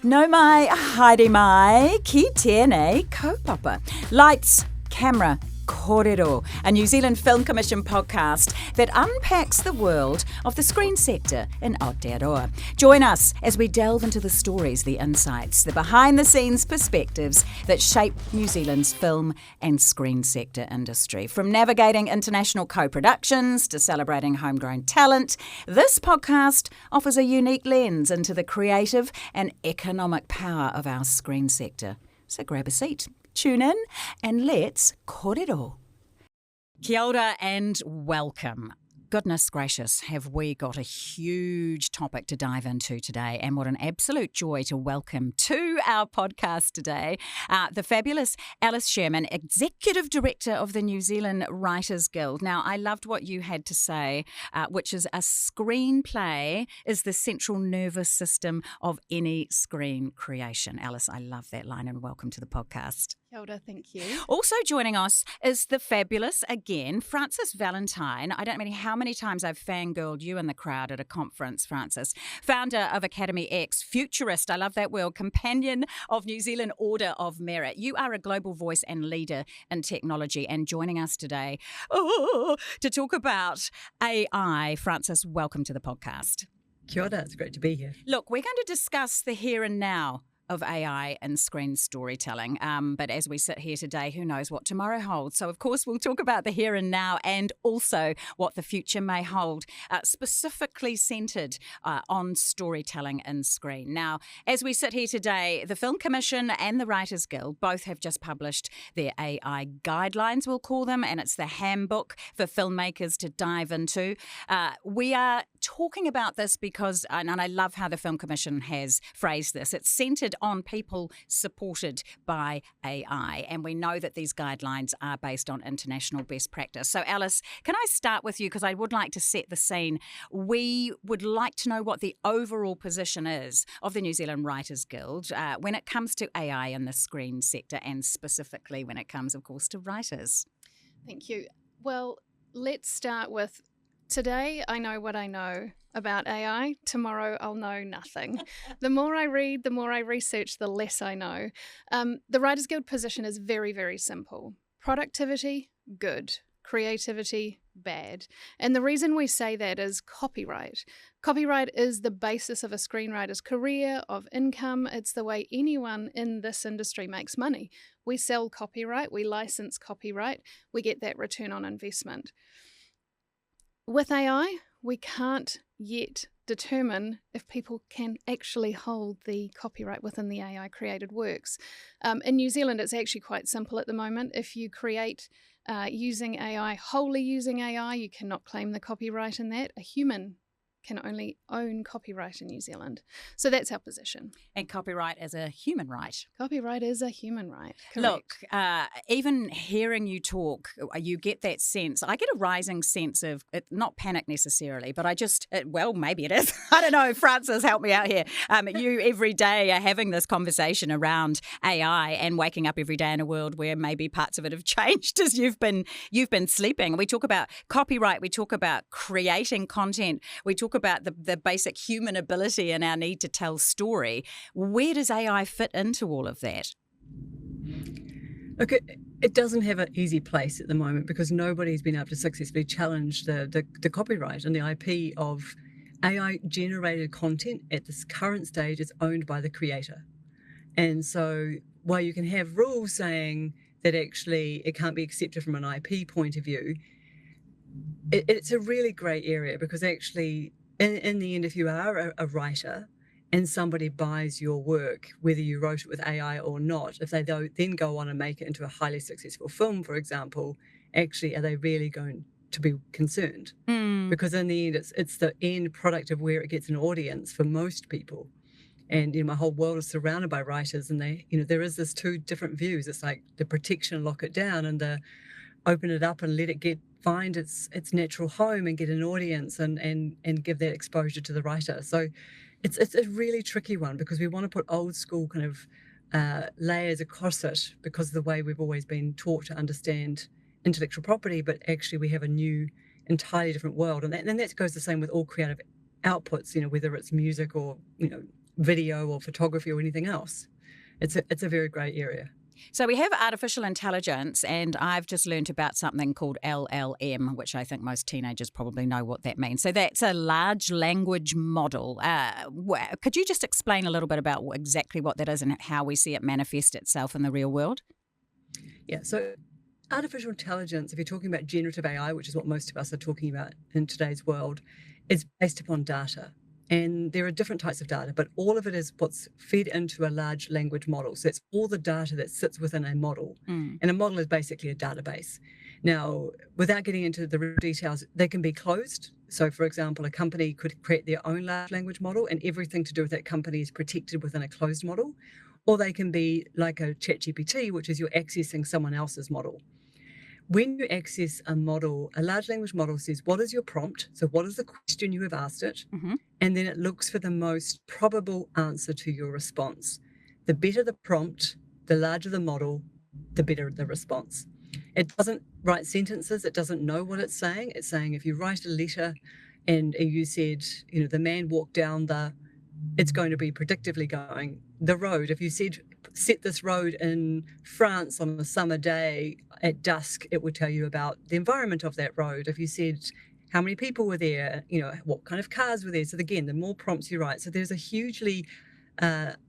No mai, haere mai, ki tēnei kaupapa. Lights, camera, Kōrero, a New Zealand Film Commission podcast that unpacks the world of the screen sector in Aotearoa. Join us as we delve into the stories, the insights, the behind-the-scenes perspectives that shape New Zealand's film and screen sector industry. From navigating international co-productions to celebrating homegrown talent, this podcast offers a unique lens into the creative and economic power of our screen sector. So grab a seat. Tune in and let's kōrero. Kia ora and welcome. Goodness gracious, have we got a huge topic to dive into today, and what an absolute joy to welcome to our podcast today the fabulous Alice Shearman, Executive Director of the New Zealand Writers Guild. Now, I loved what you had to say, which is a screenplay is the central nervous system of any screen creation. Alice, I love that line, and welcome to the podcast. Kia ora, thank you. Also joining us is the fabulous, again, Frances Valintine. I don't know how many times I've fangirled you in the crowd at a conference, Frances. Founder of AcademyEX, futurist, I love that word, companion of New Zealand Order of Merit. You are a global voice and leader in technology, and joining us today to talk about AI. Frances, welcome to the podcast. Kia ora, it's great to be here. Look, we're going to discuss the here and now of AI and screen storytelling. But as we sit here today, who knows what tomorrow holds? So, of course, we'll talk about the here and now and also what the future may hold, specifically centred on storytelling in screen. Now, as we sit here today, the Film Commission and the Writers Guild both have just published their AI guidelines, we'll call them, and it's the handbook for filmmakers to dive into. We are talking about this because, and I love how the Film Commission has phrased this, it's centred on people supported by AI. And we know that these guidelines are based on international best practice. So, Alice, can I start with you? Because I would like to set the scene. We would like to know what the overall position is of the New Zealand Writers Guild when it comes to AI in the screen sector, and specifically when it comes, of course, to writers. Thank you. Well, let's start with today I know what I know about AI. Tomorrow I'll know nothing. The more I read, the more I research, the less I know. The Writers Guild position is very, very simple. Productivity, good. Creativity, bad. And the reason we say that is copyright. Copyright is the basis of a screenwriter's career, of income. It's the way anyone in this industry makes money. We sell copyright, we license copyright, we get that return on investment. With AI, we can't yet determine if people can actually hold the copyright within the AI created works. In New Zealand, it's actually quite simple at the moment. If you create using AI, wholly using AI, you cannot claim the copyright in that. A human can only own copyright in New Zealand. So that's our position. And copyright is a human right. Copyright is a human right. Correct. Look, even hearing you talk, you get that sense. I get a rising sense of, not panic necessarily, but well, maybe it is. I don't know. Frances, help me out here. You every day are having this conversation around AI and waking up every day in a world where maybe parts of it have changed as you've been sleeping. We talk about copyright. We talk about creating content. We talk about the basic human ability and our need to tell story. Where does AI fit into all of that? Look, it doesn't have an easy place at the moment because nobody's been able to successfully challenge the copyright and the IP of AI-generated content at this current stage is owned by the creator. And so while you can have rules saying that actually it can't be accepted from an IP point of view, it's a really grey area because actually in the end, if you are a writer and somebody buys your work, whether you wrote it with AI or not, if they then go on and make it into a highly successful film, for example, actually, are they really going to be concerned? Because in the end, it's the end product of where it gets an audience for most people. And my whole world is surrounded by writers, and there is this two different views. It's like the protection, lock it down, and the open it up and let it find its natural home and get an audience and give that exposure to the writer. So it's a really tricky one because we want to put old school kind of layers across it because of the way we've always been taught to understand intellectual property, but actually we have a new, entirely different world. And that goes the same with all creative outputs, whether it's music or, video or photography or anything else. It's a very grey area. So we have artificial intelligence, and I've just learnt about something called LLM, which I think most teenagers probably know what that means. So that's a large language model. Could you just explain a little bit about exactly what that is and how we see it manifest itself in the real world? Yeah, so artificial intelligence, if you're talking about generative AI, which is what most of us are talking about in today's world, is based upon data. And there are different types of data, but all of it is what's fed into a large language model. So it's all the data that sits within a model. And a model is basically a database. Now, without getting into the real details, they can be closed. So, for example, a company could create their own large language model and everything to do with that company is protected within a closed model. Or they can be like a ChatGPT, which is you're accessing someone else's model. When you access a model, a large language model says, what is your prompt? So what is the question you have asked it? And then it looks for the most probable answer to your response. The better the prompt, the larger the model, the better the response. It doesn't write sentences. It doesn't know what it's saying. It's saying if you write a letter and you said, the man walked down it's going to be predictively going the road. If you said, set this road in France on a summer day at dusk, it would tell you about the environment of that road. If you said how many people were there, what kind of cars were there. So again, the more prompts you write. So there's a hugely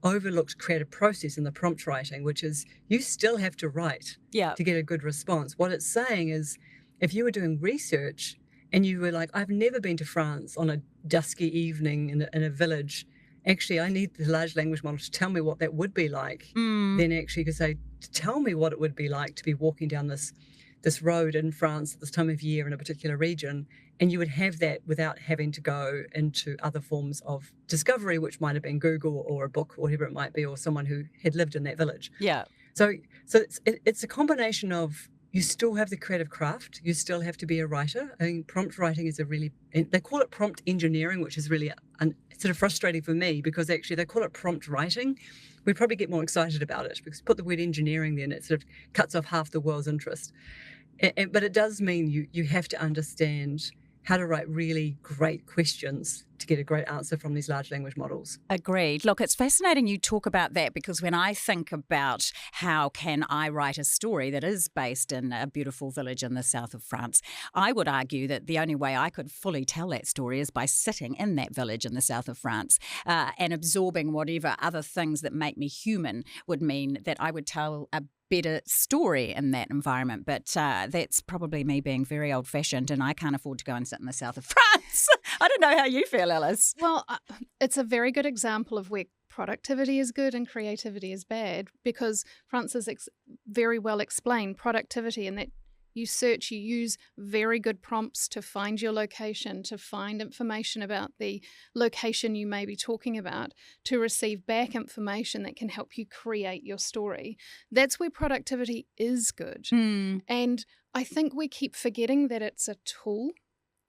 overlooked creative process in the prompt writing, which is you still have to write to get a good response. What it's saying is if you were doing research and you were like, I've never been to France on a dusky evening in a village, actually, I need the large language model to tell me what that would be like. Then actually you could say, tell me what it would be like to be walking down this road in France at this time of year in a particular region. And you would have that without having to go into other forms of discovery, which might have been Google or a book or whatever it might be, or someone who had lived in that village. Yeah. So it's a combination of you still have the creative craft. You still have to be a writer. I mean, prompt writing is they call it prompt engineering, which is really sort of frustrating for me because actually they call it prompt writing. We'd probably get more excited about it because put the word engineering there and it sort of cuts off half the world's interest. But it does mean you have to understand how to write really great questions to get a great answer from these large language models. Agreed. Look, it's fascinating you talk about that because when I think about how can I write a story that is based in a beautiful village in the south of France, I would argue that the only way I could fully tell that story is by sitting in that village in the south of France and absorbing whatever other things that make me human would mean that I would tell a better story in that environment. But that's probably me being very old-fashioned and I can't afford to go and sit in the south of France. I don't know how you feel, Alice. Well, it's a very good example of where productivity is good and creativity is bad because Frances very well explained productivity and that you use very good prompts to find your location, to find information about the location you may be talking about, to receive back information that can help you create your story. That's where productivity is good. And I think we keep forgetting that it's a tool,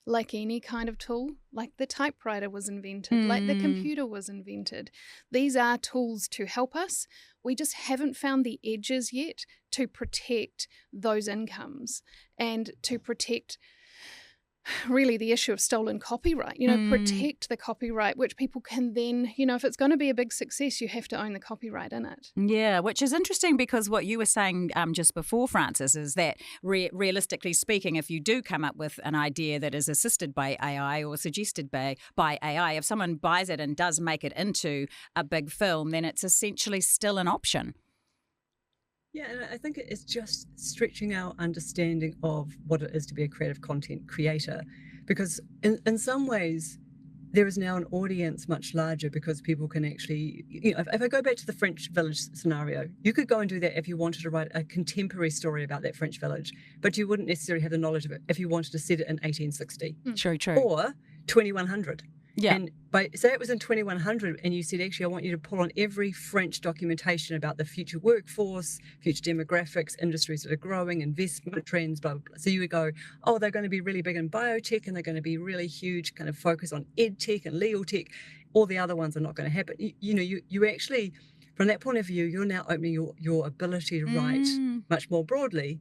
like any kind of tool, like the typewriter was invented, like the computer was invented. These are tools to help us. We just haven't found the edges yet to protect those incomes and to protect really the issue of stolen copyright, protect the copyright, which people can then, if it's going to be a big success, you have to own the copyright in it. Yeah, which is interesting because what you were saying just before, Frances, is that realistically speaking, if you do come up with an idea that is assisted by AI or suggested by AI, if someone buys it and does make it into a big film, then it's essentially still an option. Yeah, and I think it's just stretching our understanding of what it is to be a creative content creator, because in some ways there is now an audience much larger because people can actually, if I go back to the French village scenario, you could go and do that if you wanted to write a contemporary story about that French village, but you wouldn't necessarily have the knowledge of it if you wanted to set it in 1860. True. Or 2100. Yeah. And say it was in 2100 and you said, actually, I want you to pull on every French documentation about the future workforce, future demographics, industries that are growing, investment trends, blah, blah, blah. So you would go, oh, they're going to be really big in biotech and they're going to be really huge kind of focus on ed tech and legal tech. All the other ones are not going to happen. You actually, from that point of view, you're now opening your ability to write much more broadly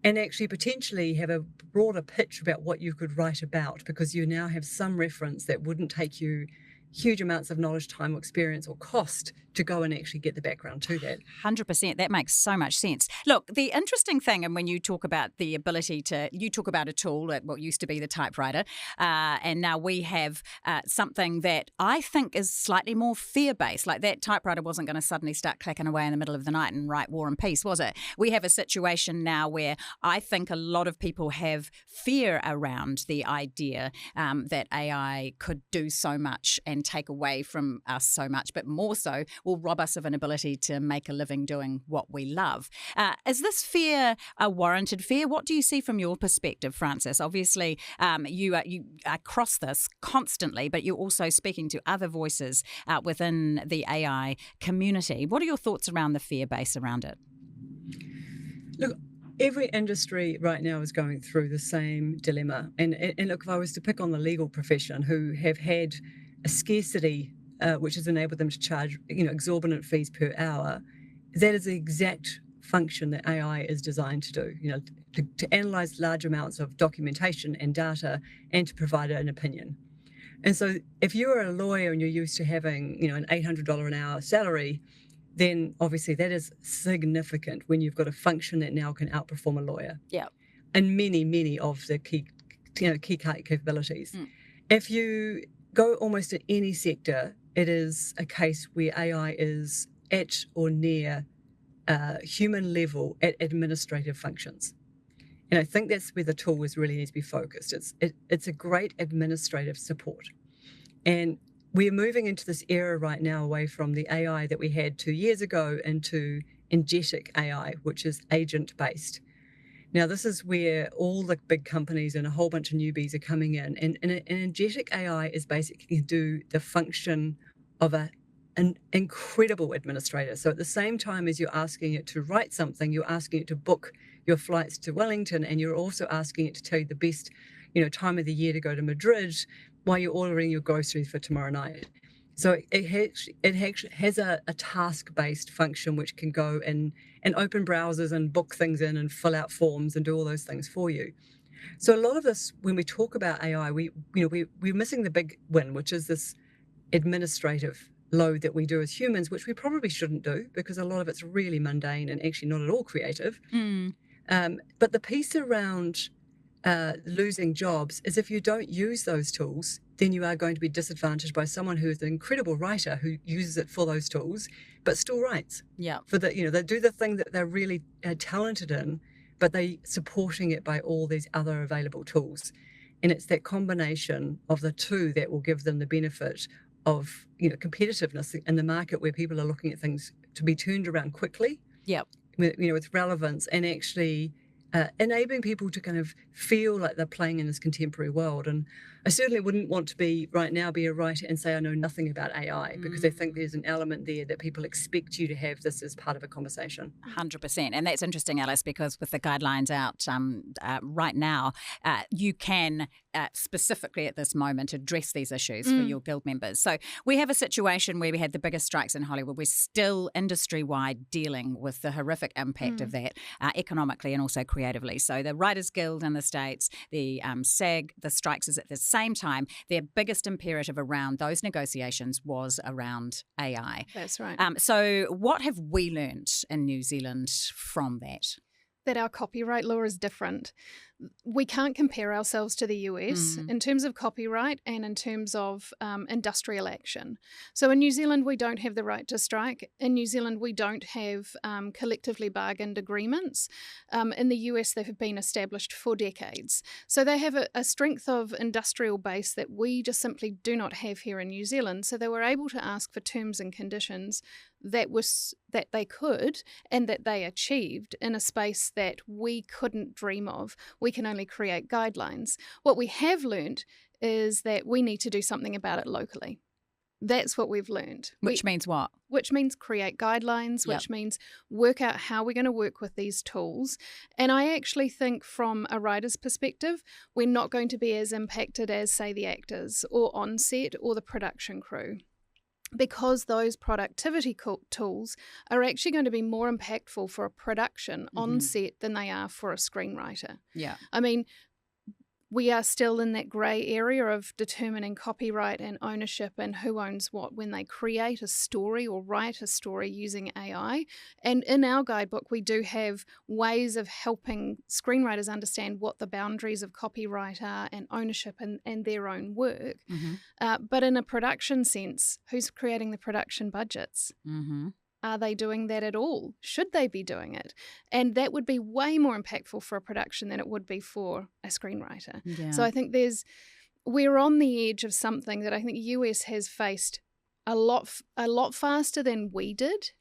and actually potentially have a broader pitch about what you could write about because you now have some reference that wouldn't take you huge amounts of knowledge, time, or experience, or cost to go and actually get the background to that. 100%. That makes so much sense. Look, the interesting thing, and when you talk about the ability to, you talk about a tool at what used to be the typewriter, and now we have something that I think is slightly more fear-based. Like that typewriter wasn't going to suddenly start clacking away in the middle of the night and write War and Peace, was it? We have a situation now where I think a lot of people have fear around the idea that AI could do so much and take away from us so much, but more so will rob us of an ability to make a living doing what we love. Is this fear a warranted fear? What do you see from your perspective, Frances? Obviously, you across this constantly, but you're also speaking to other voices within the AI community. What are your thoughts around the fear base around it? Look, every industry right now is going through the same dilemma. And look, if I was to pick on the legal profession, who have had a scarcity which has enabled them to charge, exorbitant fees per hour, that is the exact function that AI is designed to do, to analyze large amounts of documentation and data and to provide an opinion. And so if you're a lawyer and you're used to having, an $800 an hour salary, then obviously that is significant when you've got a function that now can outperform a lawyer. Yeah. And many, many of the key capabilities. If you go almost at any sector, it is a case where AI is at or near human level at administrative functions. And I think that's where the tool really needs to be focused. It's a great administrative support. And we're moving into this era right now away from the AI that we had 2 years ago into agentic AI, which is agent-based. Now, this is where all the big companies and a whole bunch of newbies are coming in. And an agentic AI is basically do the function of an incredible administrator. So at the same time as you're asking it to write something, you're asking it to book your flights to Wellington, and you're also asking it to tell you the best, time of the year to go to Madrid while you're ordering your groceries for tomorrow night. So it has a task-based function which can go and open browsers and book things in and fill out forms and do all those things for you. So a lot of this, when we talk about AI, we're missing the big win, which is this administrative load that we do as humans, which we probably shouldn't do because a lot of it's really mundane and actually not at all creative. But the piece around losing jobs is if you don't use those tools, then you are going to be disadvantaged by someone who is an incredible writer who uses it for those tools, but still writes. Yeah. For they do the thing that they're really talented in, but they supporting it by all these other available tools. And it's that combination of the two that will give them the benefit of competitiveness in the market where people are looking at things to be turned around quickly. Yeah. With relevance and actually enabling people to kind of feel like they're playing in this contemporary world. And I certainly wouldn't want to be a writer and say I know nothing about AI, because I think there's an element there that people expect you to have this as part of a conversation. 100%. And that's interesting, Alice, because with the guidelines out right now, you can specifically at this moment address these issues for your guild members. So we have a situation where we had the biggest strikes in Hollywood. We're still industry-wide dealing with the horrific impact of that economically and also creatively. So the Writers Guild in the States, the SAG, the strikes is at the same time. Their biggest imperative around those negotiations was around AI. That's right. So what have we learned in New Zealand from that? That our copyright law is different. We can't compare ourselves to the US in terms of copyright and in terms of industrial action. So in New Zealand, we don't have the right to strike. In New Zealand, we don't have collectively bargained agreements. In the US, they have been established for decades. So they have a strength of industrial base that we just simply do not have here in New Zealand. So they were able to ask for terms and conditions that they could and that they achieved in a space that we couldn't dream of. We can only create guidelines. What we have learned is that we need to do something about it locally. That's what we've learned. Which means what? Which means create guidelines, which means work out how we're going to work with these tools. And I actually think from a writer's perspective, we're not going to be as impacted as, say, the actors or on set or the production crew, because those productivity tools are actually going to be more impactful for a production on set than they are for a screenwriter. Yeah. I mean, we are still in that grey area of determining copyright and ownership and who owns what when they create a story or write a story using AI. And in our guidebook, we do have ways of helping screenwriters understand what the boundaries of copyright are and ownership and their own work. But in a production sense, who's creating the production budgets? Are they doing that at all? Should they be doing it? And that would be way more impactful for a production than it would be for a screenwriter. Yeah. So I think we're on the edge of something that I think US has faced a lot faster than we did.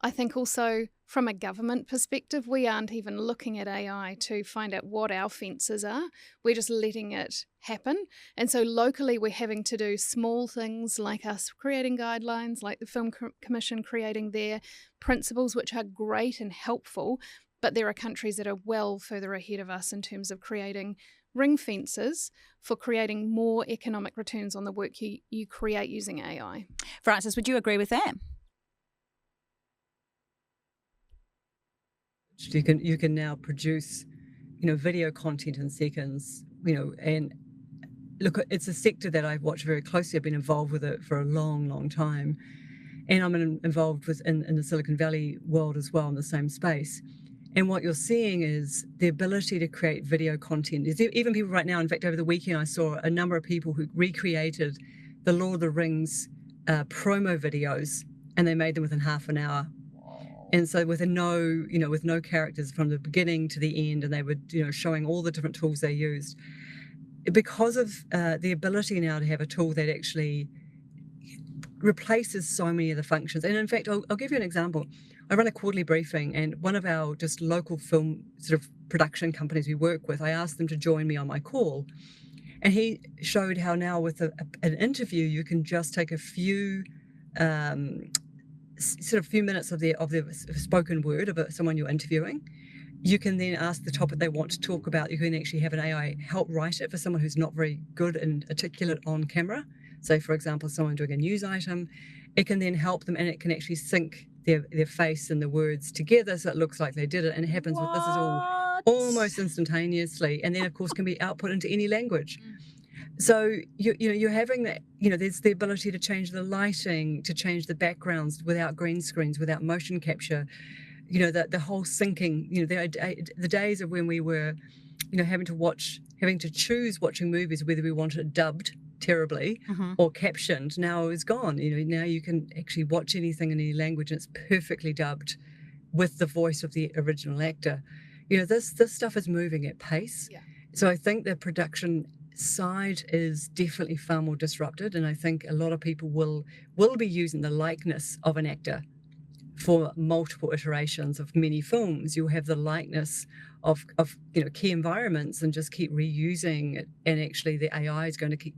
I think also from a government perspective, we aren't even looking at AI to find out what our fences are. We're just letting it happen. And so locally, we're having to do small things like us creating guidelines, like the Film Commission creating their principles, which are great and helpful. But there are countries that are well further ahead of us in terms of creating ring fences for creating more economic returns on the work you create using AI. Frances, would you agree with that? You can now produce, video content in seconds, and look, it's a sector that I've watched very closely. I've been involved with it for a long, long time. And I'm involved in the Silicon Valley world as well in the same space. And what you're seeing is the ability to create video content. Even people right now, in fact, over the weekend, I saw a number of people who recreated the Lord of the Rings promo videos, and they made them within half an hour. And so with no characters from the beginning to the end, and they were, showing all the different tools they used. Because of the ability now to have a tool that actually replaces so many of the functions. And in fact, I'll give you an example. I run a quarterly briefing, and one of our just local film sort of production companies we work with, I asked them to join me on my call. And he showed how now with an interview, you can just take a few minutes of the spoken word of someone you're interviewing. You can then ask the topic they want to talk about. You can actually have an AI help write it for someone who's not very good and articulate on camera. Say, for example, someone doing a news item. It can then help them, and it can actually sync their face and the words together so it looks like they did it. And it happens with this is all almost instantaneously, and then of course can be output into any language. So you're having that, there's the ability to change the lighting, to change the backgrounds without green screens, without motion capture, the whole syncing, the days of when we were, having to choose watching movies, whether we wanted it dubbed terribly or captioned, now is gone. Now you can actually watch anything in any language and it's perfectly dubbed with the voice of the original actor. This stuff is moving at pace. Yeah. So I think the production side is definitely far more disrupted, and I think a lot of people will be using the likeness of an actor for multiple iterations of many films. You'll have the likeness of key environments and just keep reusing it, and actually the AI is going to keep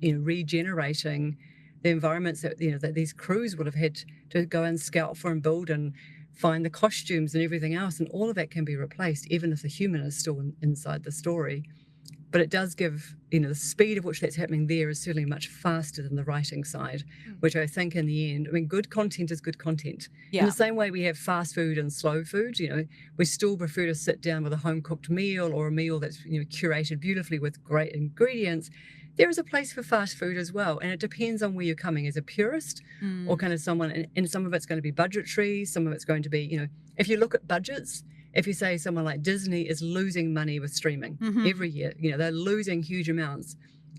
regenerating the environments that that these crews would have had to go and scout for and build and find the costumes and everything else, and all of that can be replaced even if the human is still inside the story. But it does give, the speed at which that's happening there is certainly much faster than the writing side, which I think in the end, good content is good content. Yeah. In the same way we have fast food and slow food, we still prefer to sit down with a home-cooked meal or a meal that's, curated beautifully with great ingredients. There is a place for fast food as well. And it depends on where you're coming as a purist or kind of someone, and some of it's going to be budgetary, some of it's going to be, if you look at budgets, if you say someone like Disney is losing money with streaming every year, they're losing huge amounts.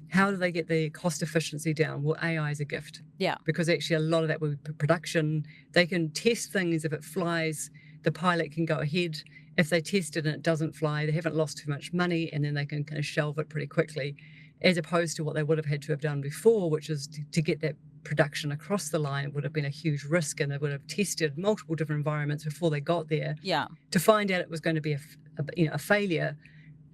How do they get the cost efficiency down? Well, AI is a gift. Yeah. Because actually a lot of that will be production. They can test things. If it flies, the pilot can go ahead. If they test it and it doesn't fly, they haven't lost too much money, and then they can kind of shelve it pretty quickly, as opposed to what they would have had to have done before, which is to get that production across the line. It would have been a huge risk, and they would have tested multiple different environments before they got there. Yeah. To find out it was going to be a failure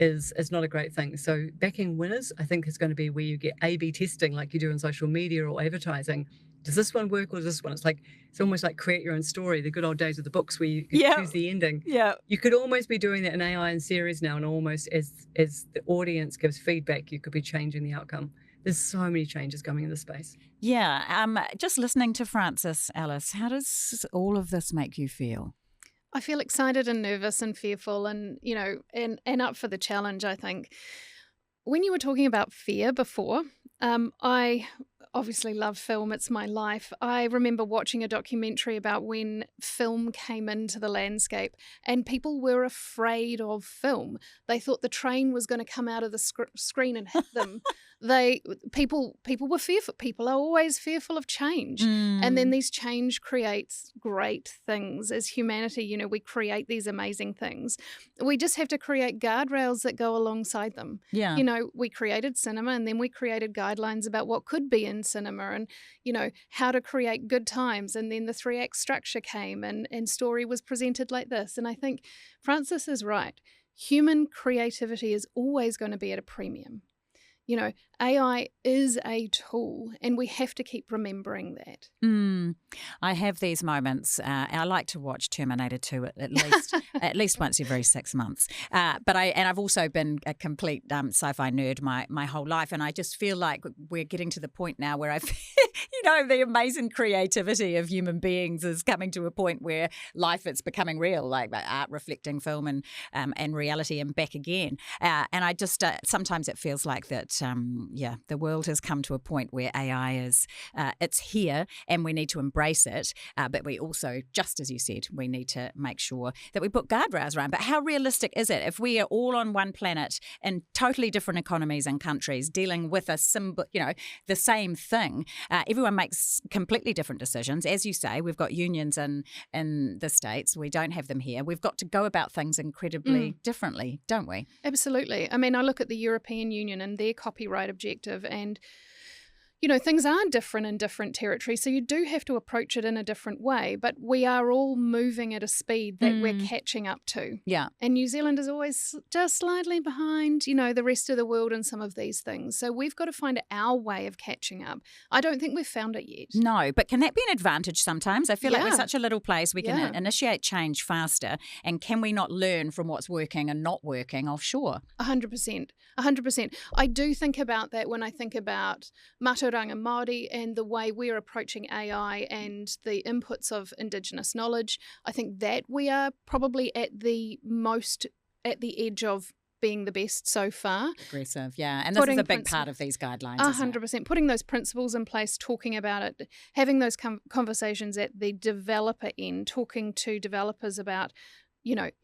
is not a great thing. So backing winners, I think, is going to be where you get A/B testing like you do in social media or advertising. Does this one work or does this one? It's almost like create your own story, the good old days of the books where you could choose the ending. Yeah. You could almost be doing that in AI and series now, and almost as the audience gives feedback, you could be changing the outcome. There's so many changes coming in the space. Yeah. Just listening to Frances, Alice, how does all of this make you feel? I feel excited and nervous and fearful and, and up for the challenge, I think. when you were talking about fear before, I obviously love film. It's my life. I remember watching a documentary about when film came into the landscape and people were afraid of film. They thought the train was going to come out of the screen and hit them. People were fearful. People are always fearful of change. And then these change creates great things. As humanity, we create these amazing things. We just have to create guardrails that go alongside them. Yeah. We created cinema, and then we created guidelines about what could be in cinema and, how to create good times. And then the 3-act structure came and story was presented like this. And I think Frances is right. Human creativity is always going to be at a premium. AI is a tool, and we have to keep remembering that. I have these moments. I like to watch Terminator 2 at least once every 6 months. But I've also been a complete sci-fi nerd my whole life, and I just feel like we're getting to the point now where the amazing creativity of human beings is coming to a point where it's becoming real, like art reflecting film and reality and back again. And I just sometimes it feels like that. The world has come to a point where AI is it's here and we need to embrace it. But we also, just as you said, we need to make sure that we put guardrails around. But how realistic is it if we are all on one planet in totally different economies and countries dealing with the same thing? Everyone makes completely different decisions. As you say, we've got unions in the States. We don't have them here. We've got to go about things incredibly differently, don't we? Absolutely. I mean, I look at the European Union and their copyright objective, and things are different in different territories, so you do have to approach it in a different way, but we are all moving at a speed that we're catching up to. Yeah. And New Zealand is always just slightly behind, the rest of the world in some of these things. So we've got to find our way of catching up. I don't think we've found it yet. No, but can that be an advantage sometimes? I feel like we're such a little place, we can initiate change faster, and can we not learn from what's working and not working offshore? 100%. 100%. I do think about that when I think about Mātauranga Māori and the way we're approaching AI and the inputs of Indigenous knowledge. I think that we are probably at the edge of being the best so far. Aggressive, yeah. And this is a big part of these guidelines, 100%. Putting those principles in place, talking about it, having those conversations at the developer end, talking to developers about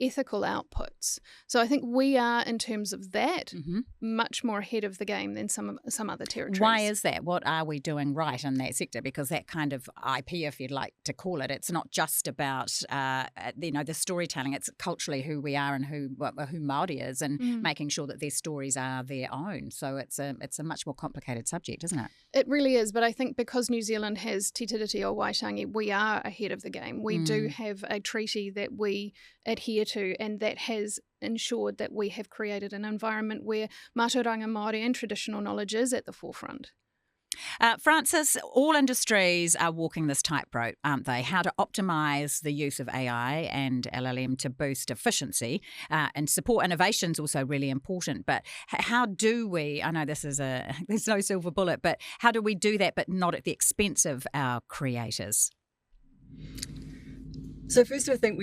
ethical outputs. So I think we are, in terms of that, much more ahead of the game than some other territories. Why is that? What are we doing right in that sector? Because that kind of IP, if you'd like to call it, it's not just about the storytelling. It's culturally who we are and who Māori is, and making sure that their stories are their own. So it's a much more complicated subject, isn't it? It really is. But I think because New Zealand has Te Tiriti o Waitangi, we are ahead of the game. We do have a treaty that we adhere to, and that has ensured that we have created an environment where Mātauranga Māori and traditional knowledge is at the forefront. Frances, all industries are walking this tightrope, aren't they? How to optimise the use of AI and LLM to boost efficiency and support innovation is also really important. But how do we, I know there's no silver bullet, but how do we do that but not at the expense of our creators? So first, I think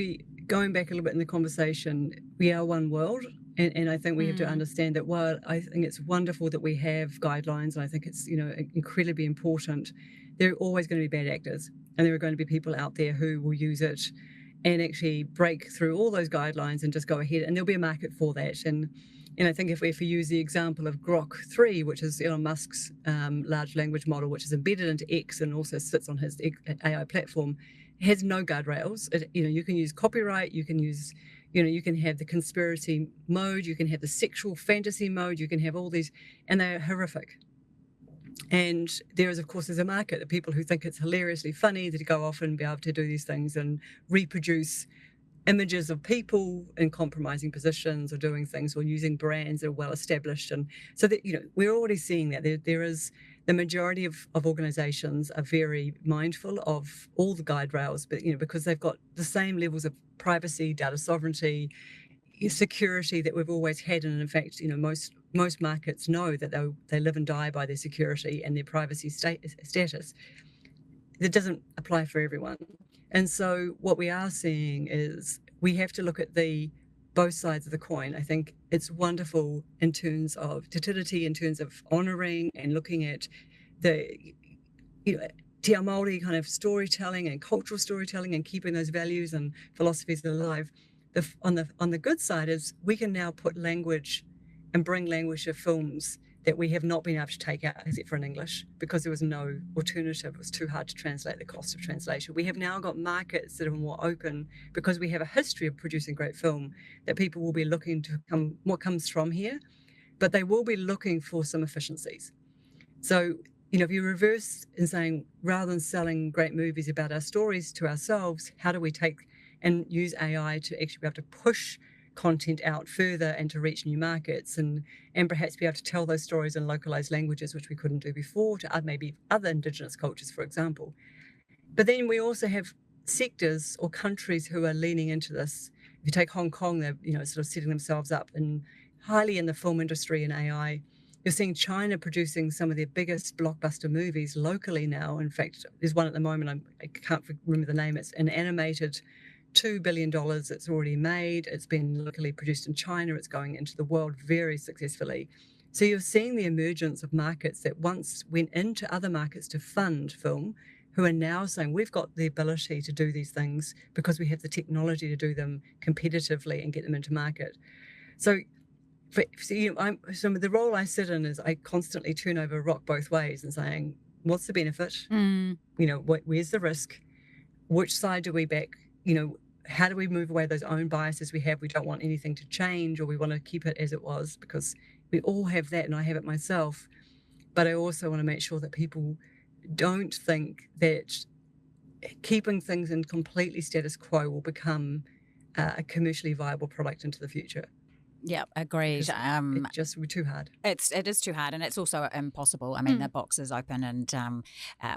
going back a little bit in the conversation, we are one world. And I think we have to understand that while I think it's wonderful that we have guidelines, and I think it's incredibly important, there are always going to be bad actors, and there are going to be people out there who will use it and actually break through all those guidelines and just go ahead, and there'll be a market for that. And I think if we use the example of Grok 3, which is Elon Musk's large language model, which is embedded into X and also sits on his AI platform, it has no guardrails. You can use copyright, you can use you can have the conspiracy mode, you can have the sexual fantasy mode, you can have all these, and they're horrific. And there's a market, the people who think it's hilariously funny to go off and be able to do these things and reproduce images of people in compromising positions or doing things or using brands that are well established. And so that, we're already seeing that there is the majority of organizations are very mindful of all the guide rails, but because they've got the same levels of privacy, data sovereignty, security that we've always had. And in fact, most markets know that they live and die by their security and their privacy status. That doesn't apply for everyone. And so what we are seeing is we have to look at both sides of the coin. I think it's wonderful in terms of te tiriti, in terms of honouring and looking at the, te ao Māori kind of storytelling and cultural storytelling and keeping those values and philosophies alive. On the good side is we can now put language and bring language to films that we have not been able to take out except for in English because there was no alternative. It was too hard to translate, the cost of translation. We have now got markets that are more open because we have a history of producing great film that people will be looking to what comes from here, but they will be looking for some efficiencies. So, if you reverse in saying, rather than selling great movies about our stories to ourselves, how do we take and use AI to actually be able to push content out further and to reach new markets and perhaps be able to tell those stories in localized languages, which we couldn't do before, to maybe other Indigenous cultures, for example. But then we also have sectors or countries who are leaning into this. If you take Hong Kong, they're sort of setting themselves up and highly in the film industry and AI. You're seeing China producing some of their biggest blockbuster movies locally now. In fact, there's one at the moment, I can't remember the name, it's an animated $2 billion it's already made. It's been locally produced in China. It's going into the world very successfully. So you're seeing the emergence of markets that once went into other markets to fund film, who are now saying we've got the ability to do these things because we have the technology to do them competitively and get them into market. So the role I sit in is I constantly turn over a rock both ways and saying, what's the benefit? Where's the risk? Which side do we back? How do we move away those own biases we have? We don't want anything to change, or we want to keep it as it was, because we all have that, and I have it myself. But I also want to make sure that people don't think that keeping things in completely status quo will become a commercially viable product into the future. Yeah, agreed. It's just too hard. It is too hard, and it's also impossible. I mean, the box is open, and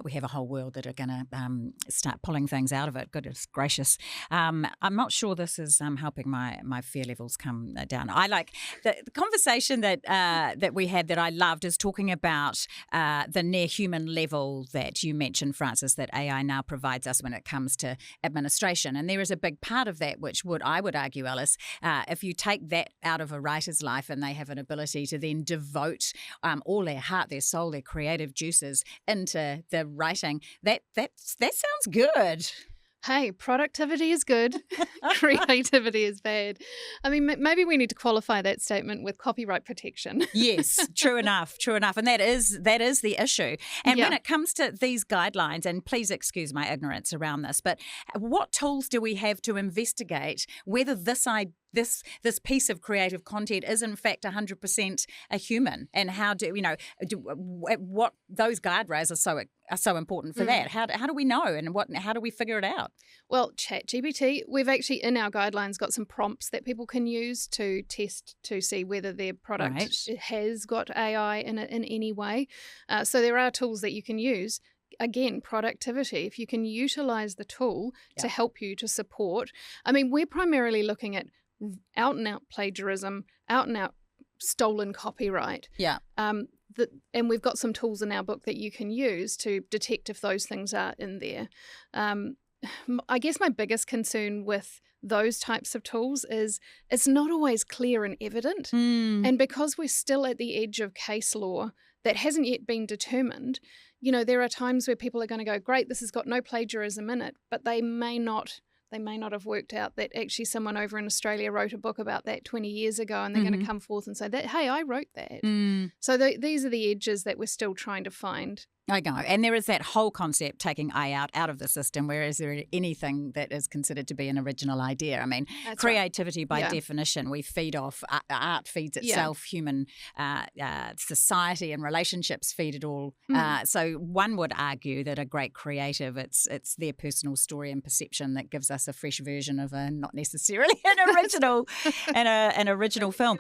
we have a whole world that are going to start pulling things out of it. Goodness gracious. I'm not sure this is helping my fear levels come down. I like the conversation that we had that I loved is talking about the near human level that you mentioned, Frances, that AI now provides us when it comes to administration. And there is a big part of that, which I would argue, Alice, if you take that out of a writer's life and they have an ability to then devote all their heart, their soul, their creative juices into the writing, that sounds good. Hey, productivity is good, creativity is bad. I mean, maybe we need to qualify that statement with copyright protection. Yes, true enough. And that is the issue. And when it comes to these guidelines, and please excuse my ignorance around this, but what tools do we have to investigate whether this piece of creative content is in fact 100% a human, and how what those guardrails are so important for that? How do we know, and how do we figure it out? Well, ChatGPT, we've actually in our guidelines got some prompts that people can use to test to see whether their product has got AI in it in any way. So there are tools that you can use. Again, productivity, if you can utilize the tool to help you to support. I mean, we're primarily looking at out and out plagiarism, out and out stolen copyright. Yeah. And we've got some tools in our book that you can use to detect if those things are in there. I guess my biggest concern with those types of tools is it's not always clear and evident. And because we're still at the edge of case law that hasn't yet been determined, there are times where people are going to go, great, this has got no plagiarism in it, but they may not have worked out that actually someone over in Australia wrote a book about that 20 years ago, and they're going to come forth and say that, hey, I wrote that. So these are the edges that we're still trying to find. I know. And there is that whole concept taking AI out of the system, where is there anything that is considered to be an original idea? I mean, that's creativity by definition, we feed off, art feeds itself, human society and relationships feed it all. So one would argue that a great creative, it's their personal story and perception that gives us a fresh version of a not necessarily an original film.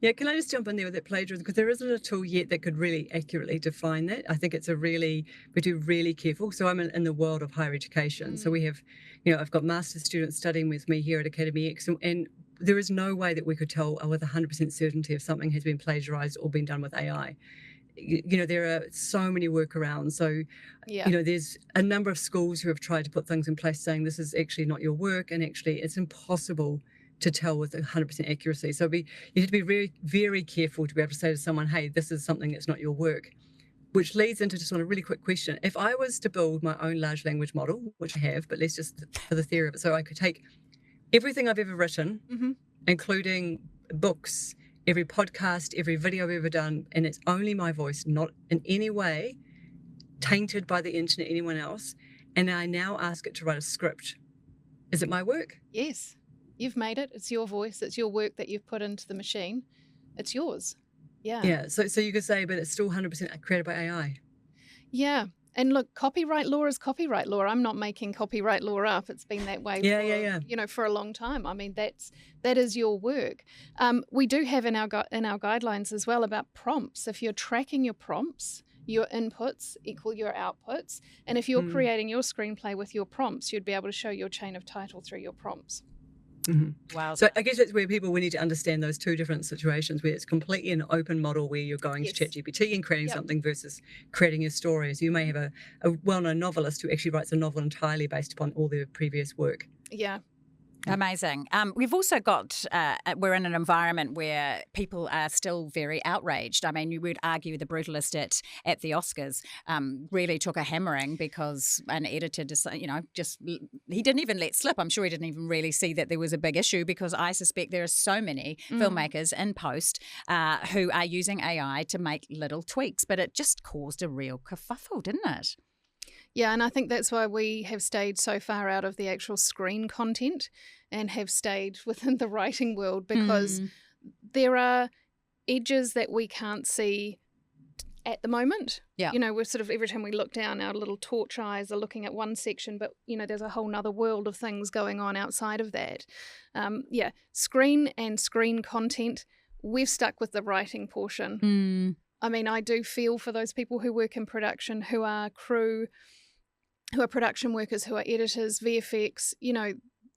Yeah, can I just jump in there with that plagiarism? Because there isn't a tool yet that could really accurately define that. I think we do really careful. So I'm in the world of higher education. So we have, I've got master's students studying with me here at AcademyEX, and there is no way that we could tell with 100% certainty if something has been plagiarized or been done with AI. There are so many workarounds. So, there's a number of schools who have tried to put things in place saying this is actually not your work, and actually it's impossible to tell with 100% accuracy. So you have to be very, very careful to be able to say to someone, hey, this is something that's not your work. Which leads into just on a really quick question. If I was to build my own large language model, which I have, but let's just for the theory of it, so I could take everything I've ever written, including books, every podcast, every video I've ever done, and it's only my voice, not in any way tainted by the internet, anyone else, and I now ask it to write a script. Is it my work? Yes. You've made it. It's your voice. It's your work that you've put into the machine. It's yours. Yeah. Yeah. So you could say, but it's still 100% created by AI. Yeah. And look, copyright law is copyright law. I'm not making copyright law up. It's been that way for a long time. I mean, that is your work. We do have in our guidelines as well about prompts. If you're tracking your prompts, your inputs equal your outputs. And if you're creating your screenplay with your prompts, you'd be able to show your chain of title through your prompts. Wow. So I guess that's where we need to understand those two different situations where it's completely an open model where you're going to ChatGPT and creating something versus creating your stories. You may have a well-known novelist who actually writes a novel entirely based upon all their previous work. Yeah. Amazing. We've also got, we're in an environment where people are still very outraged. I mean, you would argue the brutalist at the Oscars really took a hammering because an editor he didn't even let slip. I'm sure he didn't even really see that there was a big issue because I suspect there are so many filmmakers in post who are using AI to make little tweaks, but it just caused a real kerfuffle, didn't it? Yeah, and I think that's why we have stayed so far out of the actual screen content and have stayed within the writing world because there are edges that we can't see at the moment. Yeah. You know, we're sort of, every time we look down, our little torch eyes are looking at one section, but, you know, there's a whole nother world of things going on outside of that. Screen and screen content, we've stuck with the writing portion. I mean, I do feel for those people who work in production, who are crew, who are production workers, who are editors, VFX, you know,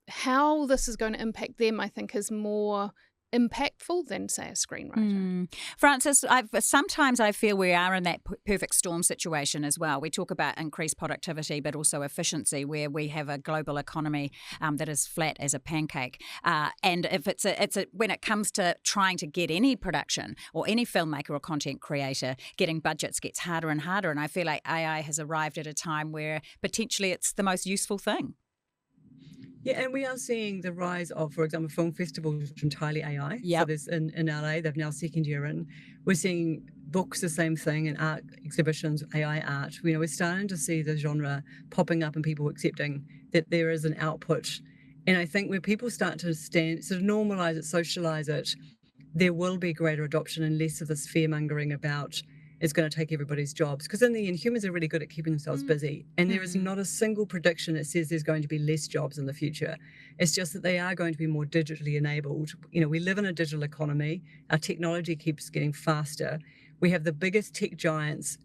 how this is going to impact them, I think, is more impactful than, say, a screenwriter. Frances, sometimes I feel we are in that perfect storm situation as well. We talk about increased productivity, but also efficiency, where we have a global economy that is flat as a pancake. And if it's when it comes to trying to get any production or any filmmaker or content creator, getting budgets gets harder and harder. And I feel like AI has arrived at a time where potentially it's the most useful thing. Yeah, and we are seeing the rise of, for example, film festivals, which are entirely AI. Yep. So there's in LA, they've now second year in. We're seeing books, the same thing, and art exhibitions, AI art. You know, we're starting to see the genre popping up and people accepting that there is an output. And I think when people start to sort of normalize it, socialize it, there will be greater adoption and less of this fear-mongering about it's going to take everybody's jobs. Because in the end, humans are really good at keeping themselves busy. And there is not a single prediction that says there's going to be less jobs in the future. It's just that they are going to be more digitally enabled. You know, we live in a digital economy. Our technology keeps getting faster. We have the biggest tech giants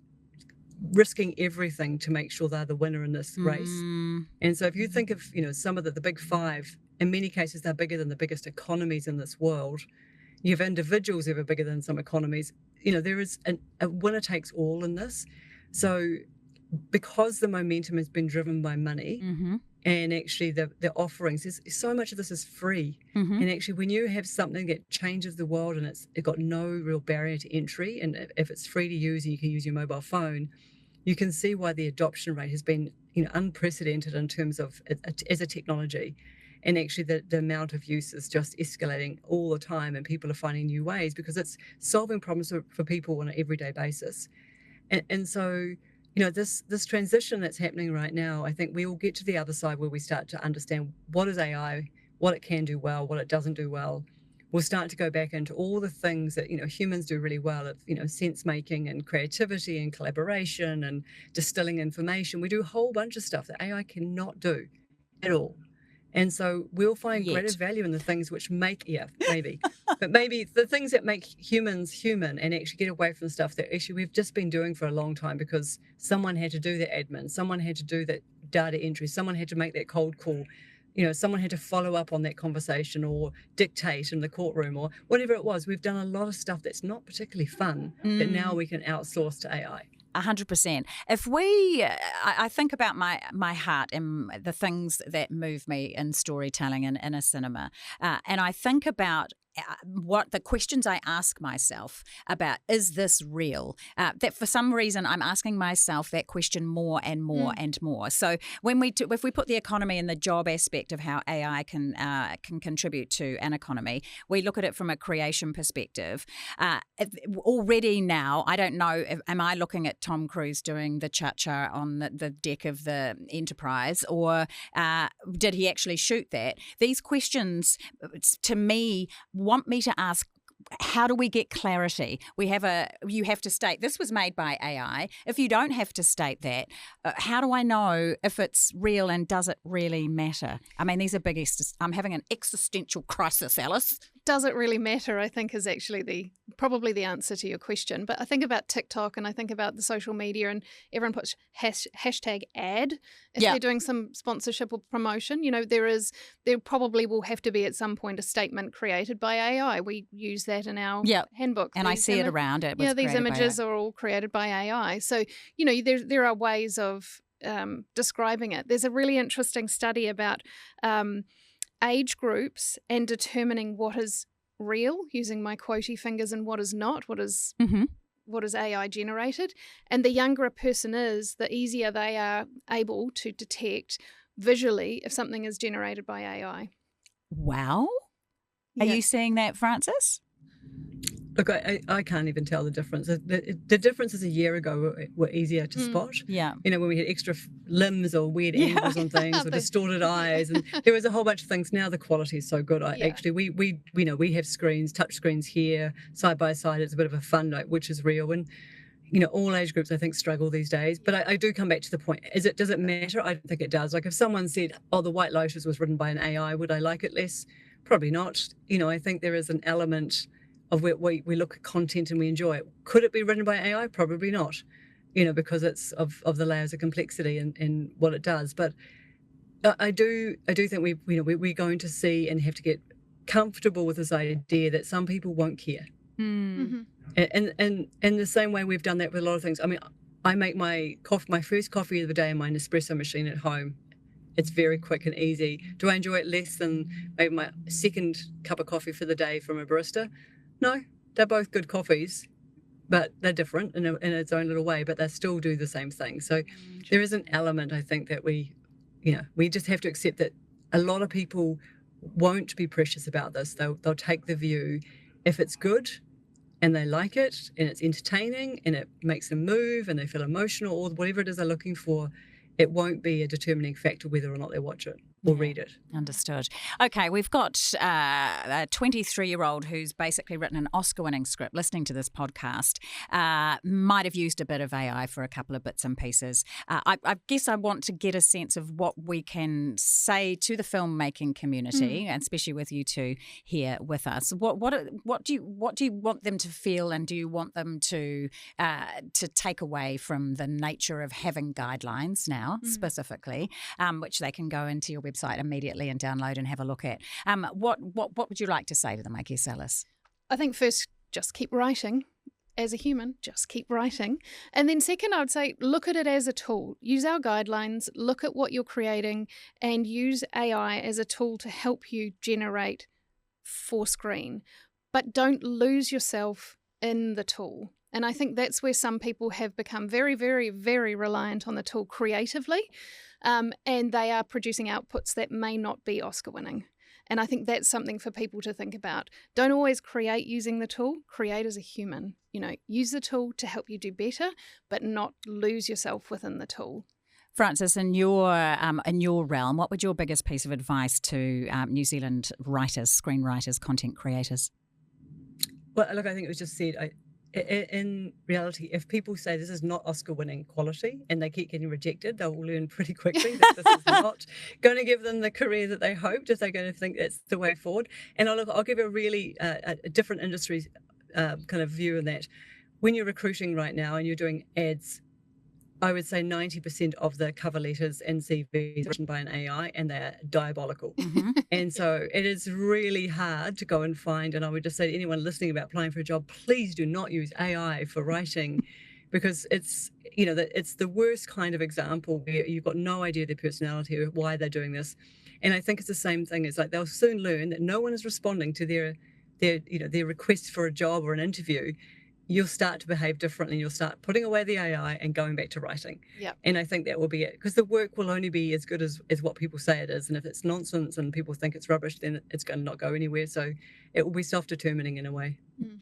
risking everything to make sure they're the winner in this race. And so if you think of, you know, some of the big five, in many cases, they're bigger than the biggest economies in this world. You have individuals who are bigger than some economies. You know, there is a winner takes all in this. So because the momentum has been driven by money and actually the offerings, so much of this is free. And actually when you have something that changes the world and it's got no real barrier to entry, and if it's free to use and you can use your mobile phone, you can see why the adoption rate has been, you know, unprecedented in terms of as a technology. And actually the amount of use is just escalating all the time, and people are finding new ways because it's solving problems for people on an everyday basis. And so, you know, this transition that's happening right now, I think we will get to the other side where we start to understand what is AI, what it can do well, what it doesn't do well. We'll start to go back into all the things that, you know, humans do really well at, you know, sense making and creativity and collaboration and distilling information. We do a whole bunch of stuff that AI cannot do at all. And so we'll find greater value in the things which make, but maybe the things that make humans human and actually get away from the stuff that actually we've just been doing for a long time because someone had to do the admin, someone had to do that data entry, someone had to make that cold call, you know, someone had to follow up on that conversation or dictate in the courtroom or whatever it was. We've done a lot of stuff that's not particularly fun that now we can outsource to AI. 100%. If we, I think about my heart and the things that move me in storytelling and in a cinema, and I think about what the questions I ask myself about, is this real? That for some reason I'm asking myself that question more and more and more. So if we put the economy and the job aspect of how AI can contribute to an economy, we look at it from a creation perspective. Already now, I don't know, am I looking at Tom Cruise doing the cha-cha on the deck of the Enterprise, or did he actually shoot that? These questions, to me, want me to ask, how do we get clarity? You have to state this was made by AI. If you don't have to state that, how do I know if it's real and does it really matter? I mean, these are big. I'm having an existential crisis, Alice. Does it really matter, I think, is actually probably the answer to your question. But I think about TikTok and I think about the social media, and everyone puts hashtag ad if they're doing some sponsorship or promotion. You know, there probably will have to be at some point a statement created by AI. We use that in our handbook. And I see it around it. These images are all created by AI. So, you know, there are ways of describing it. There's a really interesting study about age groups and determining what is real, using my quotey fingers, and what is not, what is AI generated. And the younger a person is, the easier they are able to detect visually if something is generated by AI. Wow. Are you seeing that, Frances? Look, I can't even tell the difference. The differences a year ago were easier to spot. Yeah. You know, when we had extra limbs or weird angles on things, or distorted eyes, and there was a whole bunch of things. Now the quality is so good. Actually, we have screens, touch screens here, side by side. It's a bit of a fun night, which is real. And you know, all age groups, I think, struggle these days. But I do come back to the point: does it matter? I don't think it does. Like if someone said, "Oh, the White Lotus was written by an AI," would I like it less? Probably not. You know, I think there is an element of where we look at content and we enjoy it. Could it be written by AI? Probably not, you know, because it's of the layers of complexity and what it does. But I do think we're going to see and have to get comfortable with this idea that some people won't care. And in the same way we've done that with a lot of things. I mean, I make my first coffee of the day in my Nespresso machine at home. It's very quick and easy. Do I enjoy it less than maybe my second cup of coffee for the day from a barista? No, they're both good coffees, but they're different in its own little way, but they still do the same thing. So there is an element, I think, that we just have to accept that a lot of people won't be precious about this. They'll take the view, if it's good and they like it and it's entertaining and it makes them move and they feel emotional or whatever it is they're looking for, it won't be a determining factor whether or not they watch it or read it. Understood. Okay, we've got a 23-year-old who's basically written an Oscar-winning script, listening to this podcast, might have used a bit of AI for a couple of bits and pieces. I guess I want to get a sense of what we can say to the filmmaking community, and especially with you two here with us. What do you want them to feel, and do you want them to take away from the nature of having guidelines now, specifically, which they can go into your website immediately and download and have a look at? What would you like to say to them, I guess, Alice? I think first, just keep writing. As a human, just keep writing. And then second, I would say look at it as a tool. Use our guidelines, look at what you're creating, and use AI as a tool to help you generate for screen. But don't lose yourself in the tool. And I think that's where some people have become very, very, very reliant on the tool creatively. And they are producing outputs that may not be Oscar winning. And I think that's something for people to think about. Don't always create using the tool. Create as a human. You know, use the tool to help you do better, but not lose yourself within the tool. Frances, in your realm, what would your biggest piece of advice to New Zealand writers, screenwriters, content creators? Well, look, I think it was just said. In reality, if people say this is not Oscar-winning quality and they keep getting rejected, they'll learn pretty quickly that this is not going to give them the career that they hoped, if they're going to think that's the way forward. And I'll give a really a different industry kind of view in that. When you're recruiting right now and you're doing ads, I would say 90% of the cover letters and CVs are written by an AI, and they're diabolical. And so it is really hard to go and find, and I would just say to anyone listening about applying for a job, please do not use AI for writing, because it's the worst kind of example where you've got no idea their personality or why they're doing this. And I think it's the same thing. It's like they'll soon learn that no one is responding to their request for a job or an interview. You'll start to behave differently. You'll start putting away the AI and going back to writing. Yep. And I think that will be it, because the work will only be as good as what people say it is. And if it's nonsense and people think it's rubbish, then it's going to not go anywhere. So it will be self-determining in a way.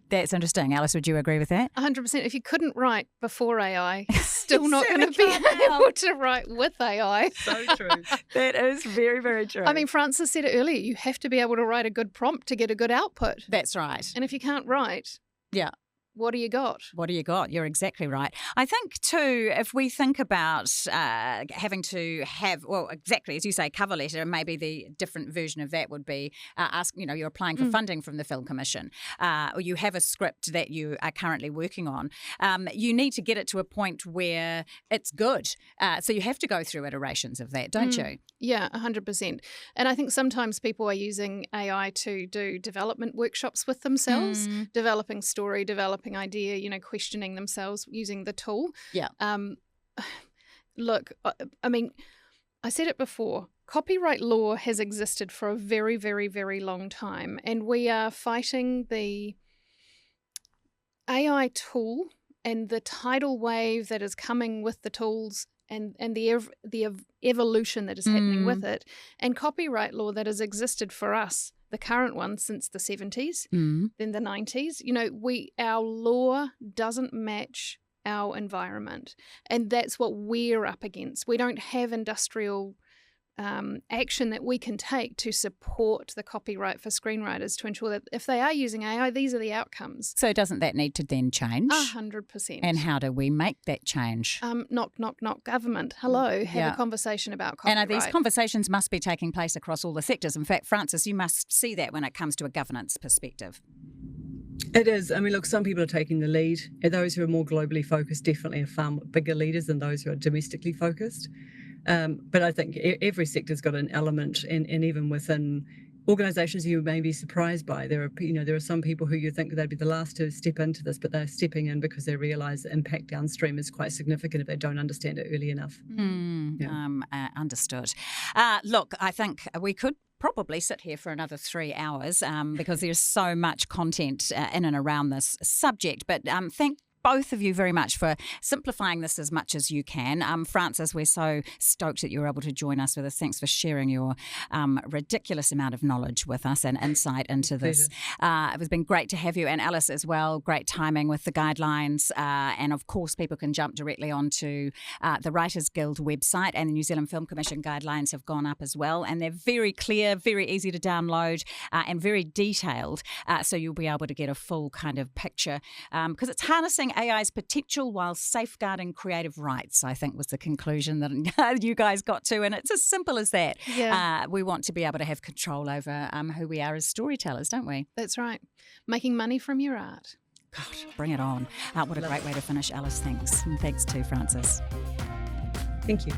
That's interesting. Alice, would you agree with that? 100%. If you couldn't write before AI, you're still not going to be able to write with AI. So true. That is very, very true. I mean, Frances said it earlier, you have to be able to write a good prompt to get a good output. That's right. And if you can't write, yeah, what do you got? What do you got? You're exactly right. I think, too, if we think about having to have, well, exactly, as you say, cover letter, and maybe the different version of that would be you're applying for funding from the Film Commission, or you have a script that you are currently working on. You need to get it to a point where it's good. So you have to go through iterations of that, don't you? Yeah, 100%. And I think sometimes people are using AI to do development workshops with themselves, developing story, developing idea, questioning themselves using the tool. Yeah. Look, I mean, I said it before, copyright law has existed for a very, very, very long time, and we are fighting the AI tool and the tidal wave that is coming with the tools and the evolution that is happening with it, and copyright law that has existed for us, the current one, since the 70s, then the 90s. Our law doesn't match our environment, and that's what we're up against. We don't have industrial action that we can take to support the copyright for screenwriters to ensure that if they are using AI, these are the outcomes. So doesn't that need to then change? 100%. And how do we make that change? Knock, knock, knock, government. Hello, have a conversation about copyright. And these conversations must be taking place across all the sectors. In fact, Frances, you must see that when it comes to a governance perspective. It is. I mean, look, some people are taking the lead. Those who are more globally focused definitely are far bigger leaders than those who are domestically focused. But I think every sector's got an element, and even within organisations you may be surprised by. There are some people who you think they'd be the last to step into this, but they're stepping in because they realise the impact downstream is quite significant if they don't understand it early enough. Understood. Look, I think we could probably sit here for another 3 hours because there's so much content in and around this subject. But thank both of you very much for simplifying this as much as you can. Frances, we're so stoked that you were able to join us with us. Thanks for sharing your ridiculous amount of knowledge with us and insight into this. It has been great to have you, and Alice as well. Great timing with the guidelines. And of course, people can jump directly onto the Writers Guild website, and the New Zealand Film Commission guidelines have gone up as well. And they're very clear, very easy to download, and very detailed. So you'll be able to get a full kind of picture, because it's harnessing AI's potential while safeguarding creative rights, I think, was the conclusion that you guys got to. And it's as simple as that. Yeah. We want to be able to have control over who we are as storytellers, don't we? That's right. Making money from your art. God, bring it on. What a great way to finish, Alice. Thanks. And thanks to Frances. Thank you.